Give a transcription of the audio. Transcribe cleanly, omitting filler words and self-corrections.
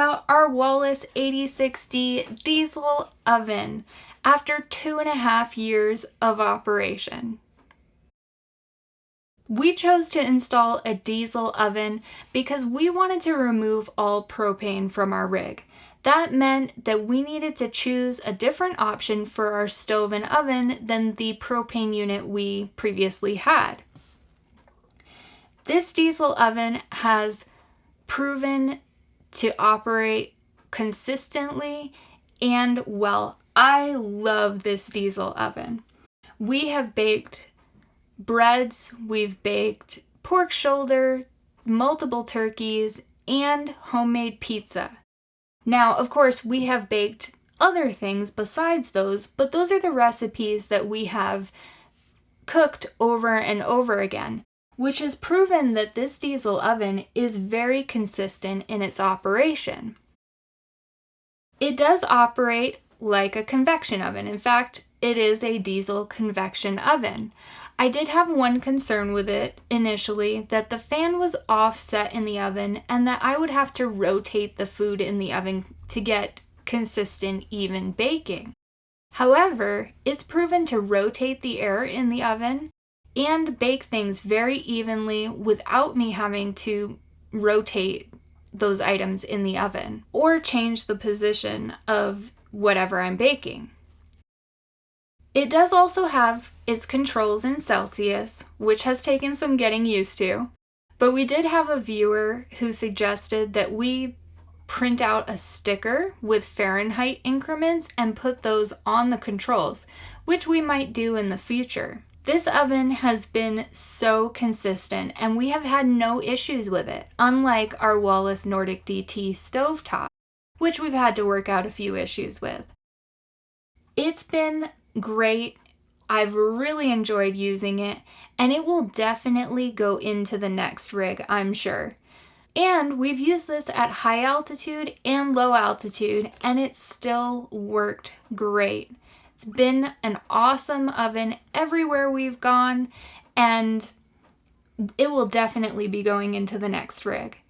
About our Wallas 86D diesel oven after 2.5 years of operation. We chose to install a diesel oven because we wanted to remove all propane from our rig. That meant that we needed to choose a different option for our stove and oven than the propane unit we previously had. This diesel oven has proven to operate consistently and well. I love this diesel oven. We have baked breads, we've baked pork shoulder, multiple turkeys, and homemade pizza. Now, of course, we have baked other things besides those, but those are the recipes that we have cooked over and over again, which has proven that this diesel oven is very consistent in its operation. It does operate like a convection oven. In fact, it is a diesel convection oven. I did have one concern with it initially, that the fan was offset in the oven and that I would have to rotate the food in the oven to get consistent, even baking. However, it's proven to rotate the air in the oven and bake things very evenly without me having to rotate those items in the oven or change the position of whatever I'm baking. It does also have its controls in Celsius, which has taken some getting used to, but we did have a viewer who suggested that we print out a sticker with Fahrenheit increments and put those on the controls, which we might do in the future. This oven has been so consistent and we have had no issues with it, unlike our Wallas Nordic DT stovetop, which we've had to work out a few issues with. It's been great. I've really enjoyed using it, and it will definitely go into the next rig, I'm sure. And we've used this at high altitude and low altitude, and it still worked great. It's been an awesome oven everywhere we've gone, and it will definitely be going into the next rig.